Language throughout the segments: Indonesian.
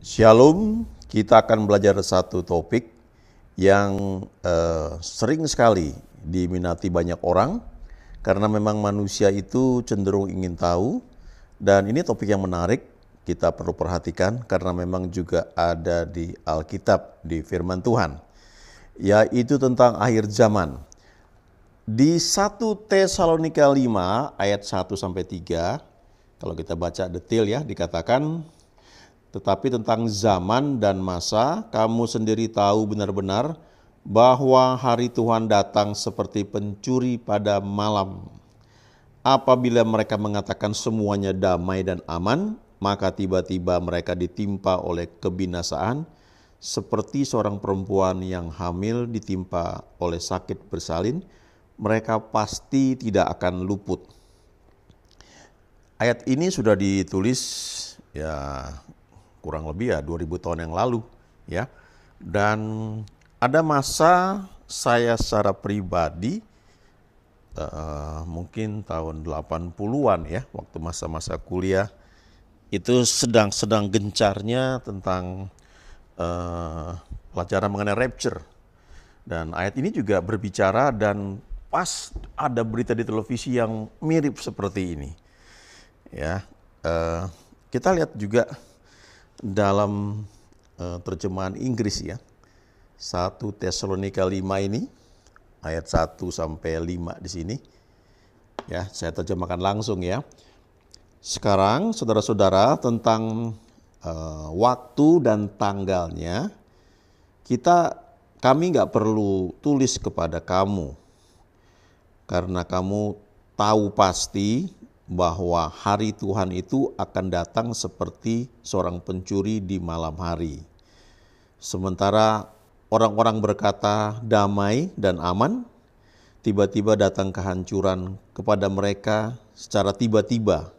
Shalom, kita akan belajar satu topik yang sering sekali diminati banyak orang karena memang manusia itu cenderung ingin tahu, dan ini topik yang menarik kita perlu perhatikan karena memang juga ada di Alkitab, di firman Tuhan, yaitu tentang akhir zaman. Di 1 Tesalonika 5 ayat 1 sampai 3, kalau kita baca detail ya, dikatakan, tetapi tentang zaman dan masa, kamu sendiri tahu benar-benar bahwa hari Tuhan datang seperti pencuri pada malam. Apabila mereka mengatakan semuanya damai dan aman, maka tiba-tiba mereka ditimpa oleh kebinasaan, seperti seorang perempuan yang hamil ditimpa oleh sakit bersalin. Mereka pasti tidak akan luput. Ayat ini sudah ditulis ya kurang lebih 2000 tahun yang lalu ya. Dan ada masa saya secara pribadi mungkin tahun 80-an ya, waktu masa-masa kuliah itu sedang gencarnya tentang pelajaran mengenai rapture. Dan ayat ini juga berbicara, dan pas ada berita di televisi yang mirip seperti ini. Ya, kita lihat juga dalam terjemahan Inggris ya, 1 Tesalonika 5 ini ayat 1 sampai 5 di sini. Ya, saya terjemahkan langsung ya. Sekarang saudara-saudara, tentang waktu dan tanggalnya kami nggak perlu tulis kepada kamu, karena kamu tahu pasti bahwa hari Tuhan itu akan datang seperti seorang pencuri di malam hari. Sementara orang-orang berkata damai dan aman, tiba-tiba datang kehancuran kepada mereka secara tiba-tiba,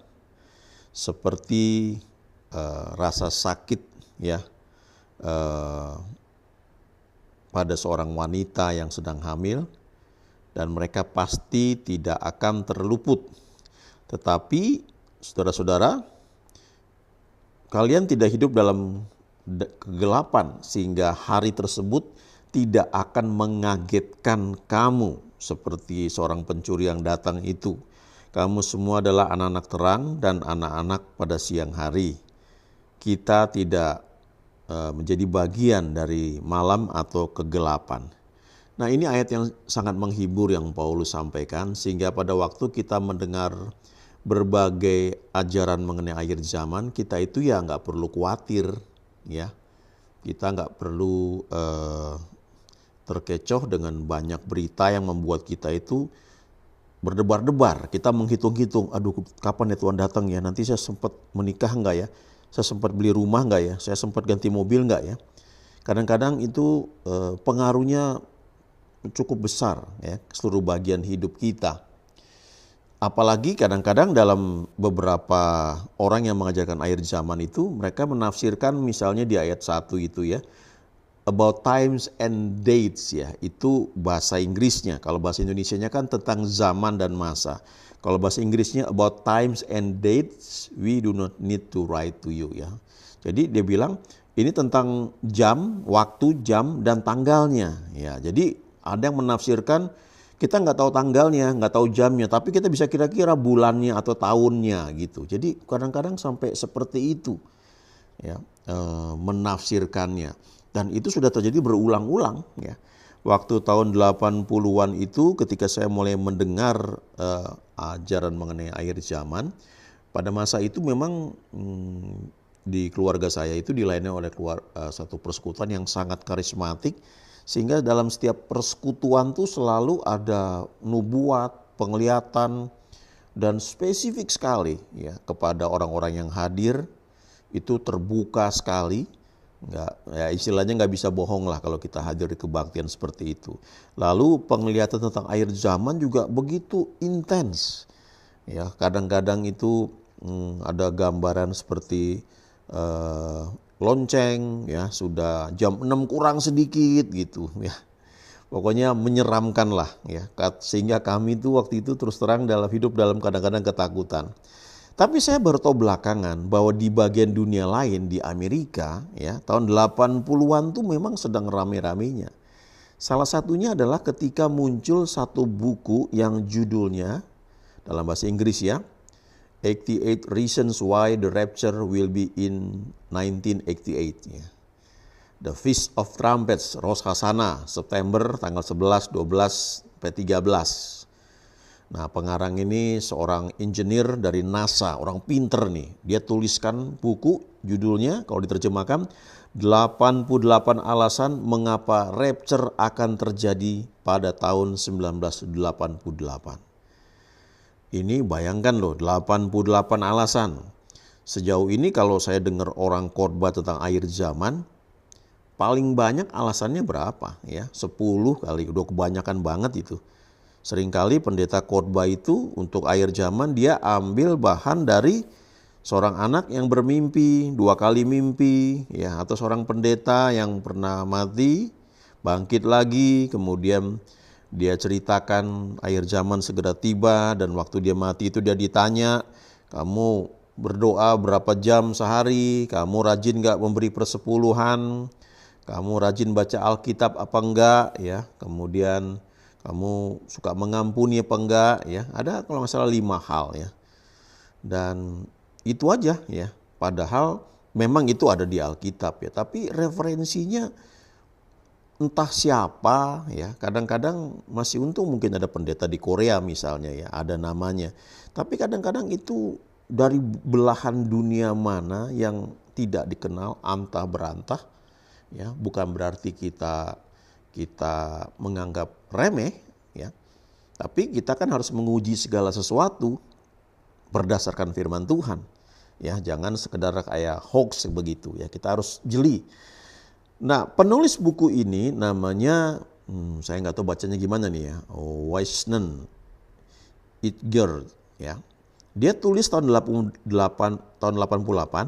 seperti rasa sakit ya pada seorang wanita yang sedang hamil, dan mereka pasti tidak akan terluput. Tetapi saudara-saudara, kalian tidak hidup dalam kegelapan sehingga hari tersebut tidak akan mengagetkan kamu seperti seorang pencuri yang datang itu. Kamu semua adalah anak-anak terang dan anak-anak pada siang hari. Kita tidak menjadi bagian dari malam atau kegelapan. Nah, ini ayat yang sangat menghibur yang Paulus sampaikan, sehingga pada waktu kita mendengar berbagai ajaran mengenai akhir zaman, kita itu ya nggak perlu khawatir ya. Kita nggak perlu terkecoh dengan banyak berita yang membuat kita itu berdebar-debar. Kita menghitung-hitung, aduh kapan ya Tuhan datang ya, nanti saya sempat menikah nggak ya, saya sempat beli rumah nggak ya, saya sempat ganti mobil nggak ya. Kadang-kadang itu pengaruhnya cukup besar ya, seluruh bagian hidup kita. Apalagi kadang-kadang dalam beberapa orang yang mengajarkan akhir zaman itu, mereka menafsirkan misalnya di ayat 1 itu ya, about times and dates ya, itu bahasa Inggrisnya. Kalau bahasa Indonesianya kan tentang zaman dan masa. Kalau bahasa Inggrisnya about times and dates, we do not need to write to you ya. Jadi dia bilang ini tentang jam, waktu, jam, dan tanggalnya ya. Jadi ada yang menafsirkan kita nggak tahu tanggalnya, nggak tahu jamnya, tapi kita bisa kira-kira bulannya atau tahunnya gitu. Jadi kadang-kadang sampai seperti itu ya, menafsirkannya. Dan itu sudah terjadi berulang-ulang ya. Waktu tahun 80-an itu ketika saya mulai mendengar ajaran mengenai akhir zaman, pada masa itu memang di keluarga saya itu dilayani oleh satu persekutuan yang sangat karismatik. Sehingga dalam setiap persekutuan tuh selalu ada nubuat, penglihatan, dan spesifik sekali ya kepada orang-orang yang hadir, itu terbuka sekali. Nggak, ya istilahnya nggak bisa bohong lah kalau kita hadir di kebaktian seperti itu. Lalu penglihatan tentang akhir zaman juga begitu intens. Ya, kadang-kadang itu ada gambaran seperti lonceng ya, sudah jam 6 kurang sedikit gitu ya. Pokoknya menyeramkan lah ya. Sehingga kami itu waktu itu terus terang hidup dalam kadang-kadang ketakutan. Tapi saya baru tahu belakangan bahwa di bagian dunia lain di Amerika ya tahun 80-an tuh memang sedang rame-ramenya. Salah satunya adalah ketika muncul satu buku yang judulnya dalam bahasa Inggris ya, 88 Reasons Why the Rapture Will Be in 1988 ya. The Feast of Trumpets, Rosh Hashanah, September tanggal 11, 12, sampai 13. Nah, pengarang ini seorang engineer dari NASA, orang pinter nih. Dia tuliskan buku, judulnya kalau diterjemahkan, 88 alasan mengapa rapture akan terjadi pada tahun 1988. Ini bayangkan loh, 88 alasan. Sejauh ini kalau saya dengar orang khotbah tentang akhir zaman, paling banyak alasannya berapa ya? 10 kali, udah kebanyakan banget itu. Seringkali pendeta khotbah itu untuk akhir zaman dia ambil bahan dari seorang anak yang bermimpi, 2 kali mimpi ya, atau seorang pendeta yang pernah mati, bangkit lagi, kemudian dia ceritakan akhir zaman segera tiba dan waktu dia mati itu dia ditanya, kamu berdoa berapa jam sehari, kamu rajin gak memberi persepuluhan, kamu rajin baca Alkitab apa enggak ya, kemudian kamu suka mengampuni apa enggak ya, ada kalau nggak salah 5 hal ya. Dan itu aja ya, padahal memang itu ada di Alkitab ya, tapi referensinya entah siapa ya, kadang-kadang masih untung mungkin ada pendeta di Korea misalnya ya, ada namanya. Tapi kadang-kadang itu dari belahan dunia mana yang tidak dikenal, antah berantah ya, bukan berarti kita menganggap remeh ya. Tapi kita kan harus menguji segala sesuatu berdasarkan firman Tuhan. Ya, jangan sekedar kayak hoax begitu ya, kita harus jeli. Nah, penulis buku ini namanya, saya nggak tahu bacanya gimana nih ya, Wisnen Itger ya. Dia tulis tahun 88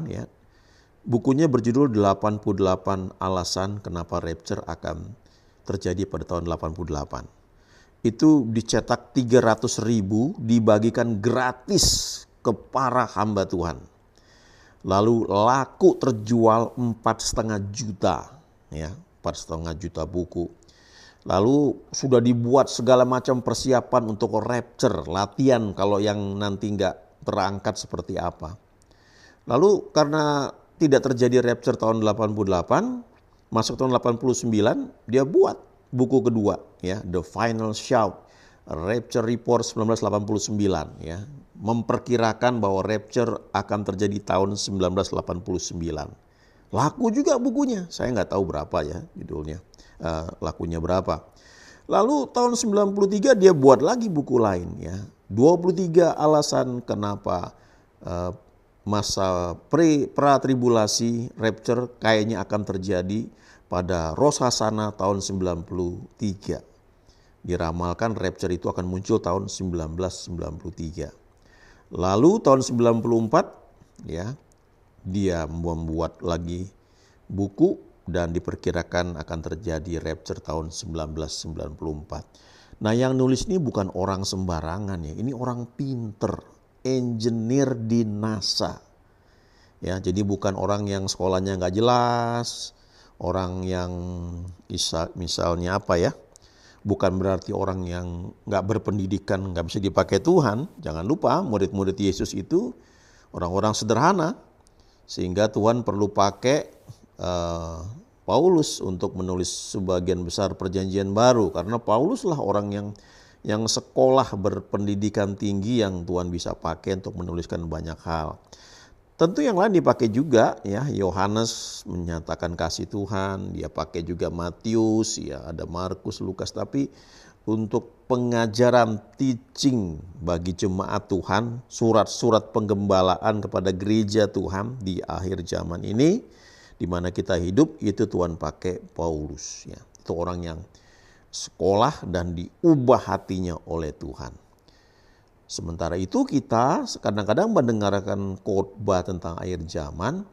ya. Bukunya berjudul 88 alasan kenapa rapture akan terjadi pada tahun 88. Itu dicetak 300.000, dibagikan gratis ke para hamba Tuhan. Lalu laku terjual 4,5 juta. Ya, 4,5 juta buku. Lalu sudah dibuat segala macam persiapan untuk rapture, latihan kalau yang nanti nggak terangkat seperti apa. Lalu karena tidak terjadi rapture tahun 88, masuk tahun 89 dia buat buku kedua ya, The Final Shout, Rapture Report 1989 ya, memperkirakan bahwa rapture akan terjadi tahun 1989. Laku juga bukunya, saya nggak tahu berapa ya judulnya, lakunya berapa. Lalu tahun 93 dia buat lagi buku lain ya, 23 alasan kenapa masa pra-tribulasi rapture kayaknya akan terjadi pada Rosh Hashanah tahun 93. Diramalkan rapture itu akan muncul tahun 1993. Lalu tahun 94 ya, dia membuat lagi buku dan diperkirakan akan terjadi rapture tahun 1994. Nah, yang nulis ini bukan orang sembarangan ya, ini orang pinter, engineer di NASA. Ya, jadi bukan orang yang sekolahnya nggak jelas, orang yang misalnya apa ya, bukan berarti orang yang nggak berpendidikan nggak bisa dipakai Tuhan. Jangan lupa murid-murid Yesus itu orang-orang sederhana, sehingga Tuhan perlu pakai Paulus untuk menulis sebagian besar perjanjian baru, karena Pauluslah orang yang sekolah berpendidikan tinggi yang Tuhan bisa pakai untuk menuliskan banyak hal. Tentu yang lain dipakai juga ya, Yohanes menyatakan kasih Tuhan, dia pakai juga Matius, ya ada Markus, Lukas, tapi untuk pengajaran teaching bagi jemaat Tuhan, surat-surat penggembalaan kepada gereja Tuhan di akhir zaman ini, di mana kita hidup, itu Tuhan pakai Paulus ya. Itu orang yang sekolah dan diubah hatinya oleh Tuhan. Sementara itu kita kadang-kadang mendengarkan khotbah tentang akhir zaman,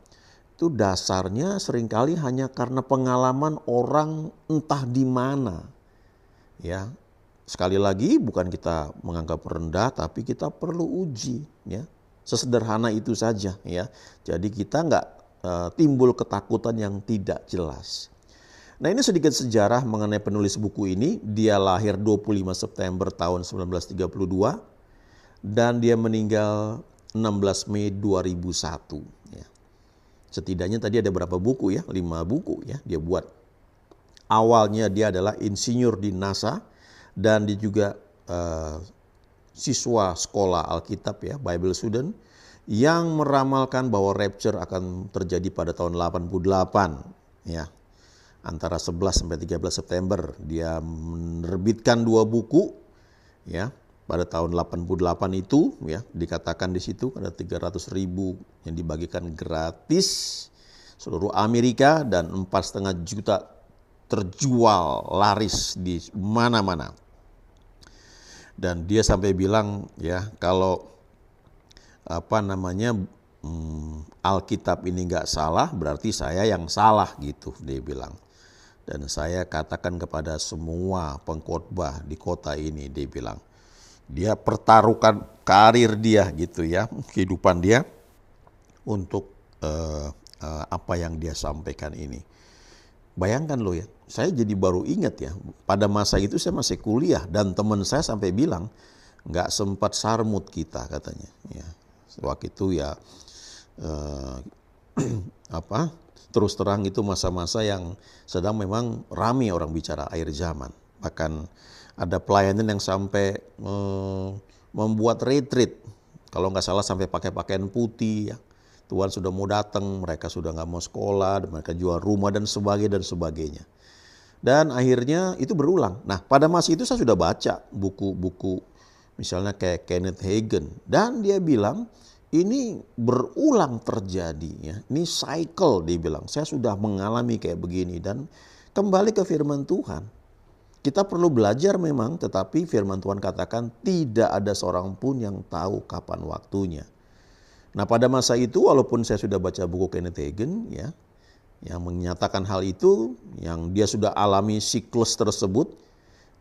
itu dasarnya seringkali hanya karena pengalaman orang entah di mana. Ya, sekali lagi bukan kita menganggap rendah, tapi kita perlu uji. Ya, Sesederhana itu saja ya. Jadi kita nggak timbul ketakutan yang tidak jelas. Nah, ini sedikit sejarah mengenai penulis buku ini. Dia lahir 25 September tahun 1932 dan dia meninggal 16 Mei 2001 ya. Setidaknya tadi ada berapa buku ya? 5 buku ya dia buat. Awalnya dia adalah insinyur di NASA dan dia juga siswa sekolah Alkitab ya, Bible student, yang meramalkan bahwa rapture akan terjadi pada tahun 88 ya. Antara 11 sampai 13 September dia menerbitkan 2 buku ya. Pada tahun 88 itu ya, dikatakan di situ ada 300.000 yang dibagikan gratis seluruh Amerika dan 4,5 juta terjual laris di mana-mana. Dan dia sampai bilang ya, kalau Alkitab ini nggak salah, berarti saya yang salah gitu dia bilang. Dan saya katakan kepada semua pengkhotbah di kota ini, dia bilang, dia pertaruhkan karir dia gitu ya, kehidupan dia untuk apa yang dia sampaikan ini. Bayangkan loh ya, saya jadi baru ingat ya, pada masa itu saya masih kuliah dan teman saya sampai bilang, nggak sempat sarmut kita katanya. Ya, waktu itu ya terus terang itu masa-masa yang sedang memang ramai orang bicara akhir zaman. Bahkan ada pelayanan yang sampai membuat retreat, kalau nggak salah sampai pakai pakaian putih ya. Tuhan sudah mau datang, mereka sudah nggak mau sekolah, mereka jual rumah dan sebagainya. Dan akhirnya itu berulang. Nah, pada masa itu saya sudah baca buku-buku misalnya kayak Kenneth Hagin, dan dia bilang ini berulang terjadi ya. Ini cycle, dia bilang. Saya sudah mengalami kayak begini dan kembali ke firman Tuhan. Kita perlu belajar memang, tetapi firman Tuhan katakan tidak ada seorang pun yang tahu kapan waktunya. Nah, pada masa itu walaupun saya sudah baca buku Kenneth Hagin ya, yang menyatakan hal itu, yang dia sudah alami siklus tersebut,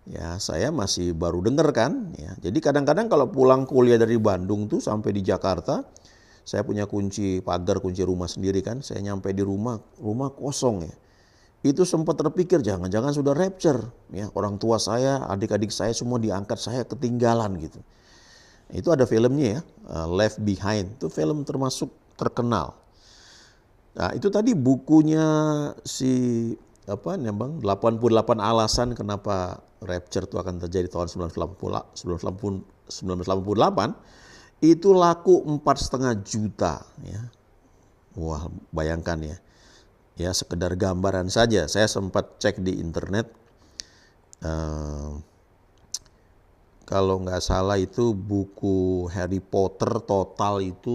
ya saya masih baru dengar kan. Ya. Jadi kadang-kadang kalau pulang kuliah dari Bandung tuh sampai di Jakarta, saya punya kunci pagar, kunci rumah sendiri kan, saya nyampe di rumah kosong ya. Itu sempat terpikir jangan-jangan sudah rapture ya, orang tua saya, adik-adik saya semua diangkat, saya ketinggalan gitu. Itu ada filmnya ya, Left Behind, itu film termasuk terkenal. Nah, itu tadi bukunya si 88 alasan kenapa rapture itu akan terjadi tahun 1988, itu laku 4,5 juta ya. Wah, bayangkan ya. Ya, sekedar gambaran saja. Saya sempat cek di internet, kalau nggak salah itu buku Harry Potter total itu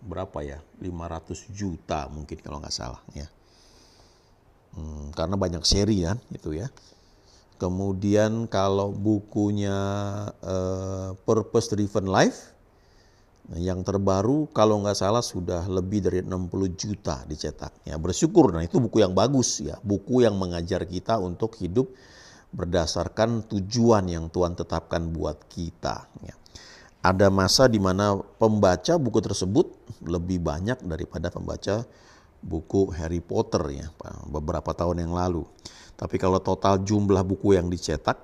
berapa ya? 500 juta mungkin kalau nggak salah ya. Karena banyak seri kan itu ya. Kemudian kalau bukunya Purpose Driven Life, yang terbaru kalau nggak salah sudah lebih dari 60 juta dicetak. Ya, bersyukur, nah itu buku yang bagus ya. Buku yang mengajar kita untuk hidup berdasarkan tujuan yang Tuhan tetapkan buat kita. Ya. Ada masa di mana pembaca buku tersebut lebih banyak daripada pembaca buku Harry Potter ya, beberapa tahun yang lalu. Tapi kalau total jumlah buku yang dicetak,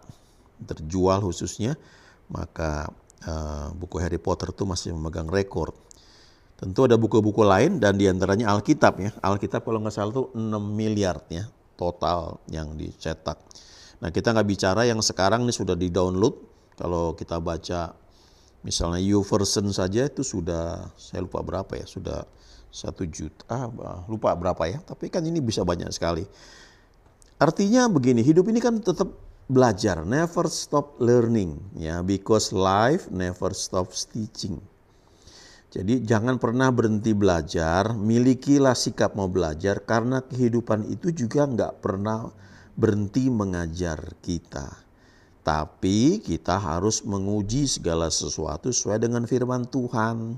terjual khususnya, maka buku Harry Potter itu masih memegang rekor. Tentu ada buku-buku lain dan diantaranya Alkitab ya. Alkitab kalau nggak salah itu 6 miliar ya total yang dicetak. Nah, kita nggak bicara yang sekarang ini sudah di-download. Kalau kita baca misalnya YouVersion saja itu sudah, saya lupa berapa ya, sudah 1 juta, lupa berapa ya. Tapi kan ini bisa banyak sekali. Artinya begini, hidup ini kan tetap belajar, never stop learning ya, because life never stops teaching. Jadi jangan pernah berhenti belajar, milikilah sikap mau belajar karena kehidupan itu juga nggak pernah berhenti mengajar kita. Tapi kita harus menguji segala sesuatu sesuai dengan firman Tuhan.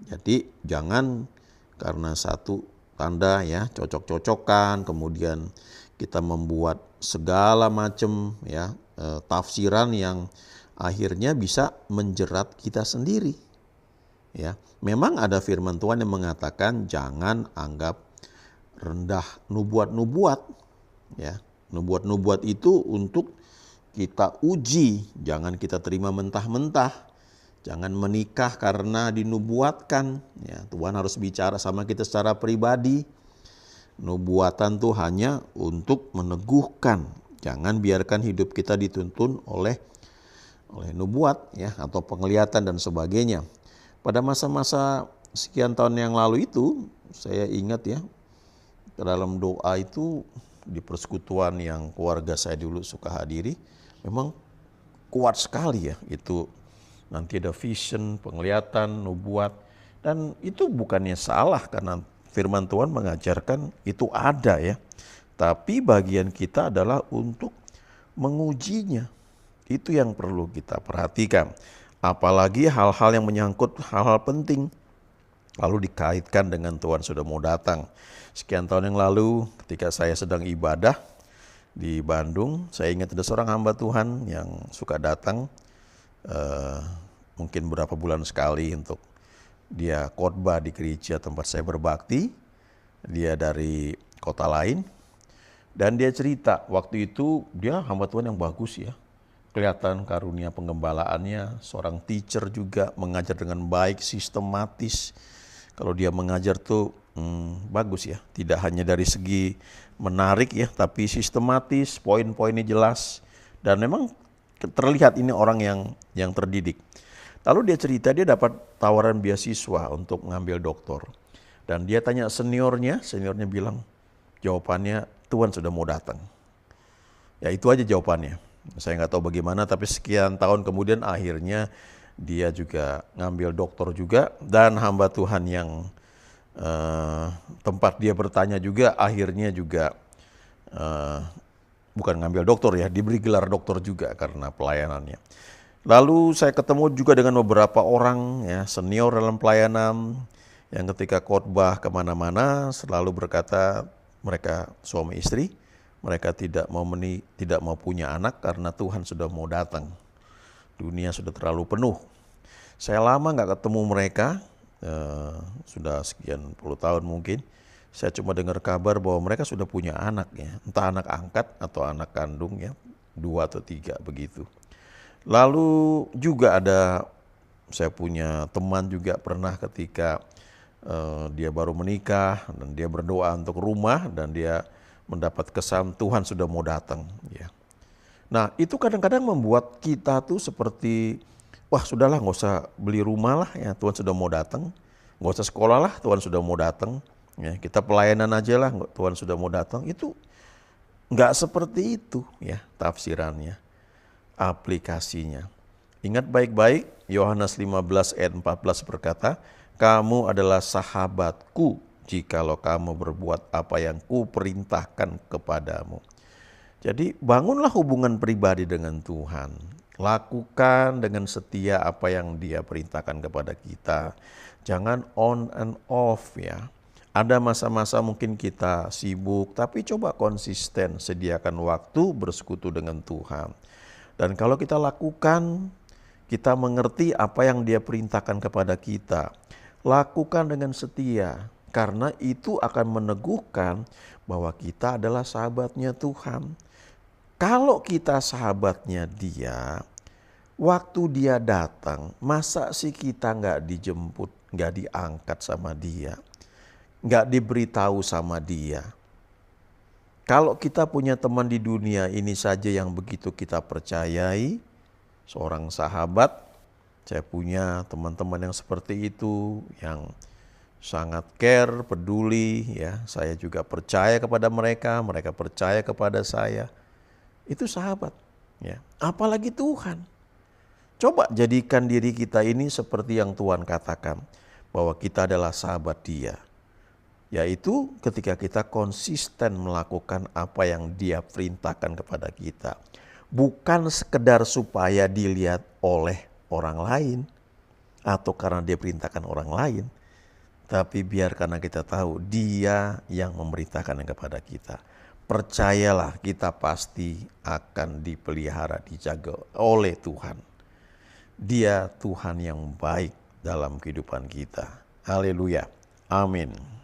Jadi jangan karena satu tanda ya cocok-cocokan, kemudian kita membuat segala macam ya tafsiran yang akhirnya bisa menjerat kita sendiri. Ya, memang ada firman Tuhan yang mengatakan jangan anggap rendah nubuat-nubuat. Ya, nubuat-nubuat itu untuk kita uji, jangan kita terima mentah-mentah. Jangan menikah karena dinubuatkan. Ya, Tuhan harus bicara sama kita secara pribadi. Nubuatan tuh hanya untuk meneguhkan. Jangan biarkan hidup kita dituntun oleh nubuat ya atau penglihatan dan sebagainya. Pada masa-masa sekian tahun yang lalu itu, saya ingat ya, dalam doa itu di persekutuan yang keluarga saya dulu suka hadiri, memang kuat sekali ya itu. Nanti ada vision, penglihatan, nubuat, dan itu bukannya salah karena firman Tuhan mengajarkan itu ada ya. Tapi bagian kita adalah untuk mengujinya. Itu yang perlu kita perhatikan. Apalagi hal-hal yang menyangkut hal-hal penting. Lalu dikaitkan dengan Tuhan sudah mau datang. Sekian tahun yang lalu ketika saya sedang ibadah di Bandung, saya ingat ada seorang hamba Tuhan yang suka datang mungkin berapa bulan sekali untuk dia khotbah di gereja tempat saya berbakti. Dia dari kota lain dan dia cerita waktu itu dia hamba Tuhan yang bagus ya. Kelihatan karunia penggembalaannya, seorang teacher juga mengajar dengan baik, sistematis. Kalau dia mengajar tuh bagus ya, tidak hanya dari segi menarik ya, tapi sistematis, poin-poinnya jelas. Dan memang terlihat ini orang yang terdidik. Lalu dia cerita dia dapat tawaran beasiswa untuk mengambil doktor. Dan dia tanya seniornya bilang jawabannya Tuhan sudah mau datang. Ya itu aja jawabannya. Saya nggak tahu bagaimana, tapi sekian tahun kemudian akhirnya dia juga ngambil doktor juga, dan hamba Tuhan yang tempat dia bertanya juga akhirnya juga bukan ngambil doktor ya, diberi gelar doktor juga karena pelayanannya. Lalu saya ketemu juga dengan beberapa orang ya senior dalam pelayanan yang ketika khotbah kemana-mana selalu berkata mereka suami istri. Mereka tidak mau punya anak karena Tuhan sudah mau datang. Dunia sudah terlalu penuh. Saya lama nggak ketemu mereka, sudah sekian puluh tahun mungkin. Saya cuma dengar kabar bahwa mereka sudah punya anak ya, entah anak angkat atau anak kandung ya, 2 atau 3 begitu. Lalu juga saya punya teman juga pernah ketika dia baru menikah dan dia berdoa untuk rumah dan dia mendapat kesan Tuhan sudah mau datang ya. Nah itu kadang-kadang membuat kita tuh seperti wah sudahlah nggak usah beli rumah lah ya, Tuhan sudah mau datang. Nggak usah sekolah lah, Tuhan sudah mau datang ya. Kita pelayanan aja lah, Tuhan sudah mau datang. Itu nggak seperti itu ya tafsirannya, aplikasinya. Ingat baik-baik, Yohanes 15 ayat 14 berkata, kamu adalah sahabatku jikalau kamu berbuat apa yang kuperintahkan kepadamu. Jadi bangunlah hubungan pribadi dengan Tuhan. Lakukan dengan setia apa yang Dia perintahkan kepada kita. Jangan on and off ya. Ada masa-masa mungkin kita sibuk, tapi coba konsisten sediakan waktu bersekutu dengan Tuhan. Dan kalau kita lakukan, kita mengerti apa yang Dia perintahkan kepada kita. Lakukan dengan setia. Karena itu akan meneguhkan bahwa kita adalah sahabatnya Tuhan. Kalau kita sahabatnya Dia, waktu Dia datang, masa sih kita nggak dijemput, nggak diangkat sama Dia, nggak diberitahu sama Dia. Kalau kita punya teman di dunia ini saja yang begitu kita percayai, seorang sahabat, saya punya teman-teman yang seperti itu, yang sangat care, peduli ya. Saya juga percaya kepada mereka, mereka percaya kepada saya. Itu sahabat ya. Apalagi Tuhan. Coba jadikan diri kita ini seperti yang Tuhan katakan, bahwa kita adalah sahabat Dia. Yaitu ketika kita konsisten melakukan apa yang Dia perintahkan kepada kita. Bukan sekedar supaya dilihat oleh orang lain atau karena Dia perintahkan orang lain. Tapi biar karena kita tahu Dia yang memberitakan kepada kita. Percayalah kita pasti akan dipelihara, dijaga oleh Tuhan. Dia Tuhan yang baik dalam kehidupan kita. Haleluya. Amin.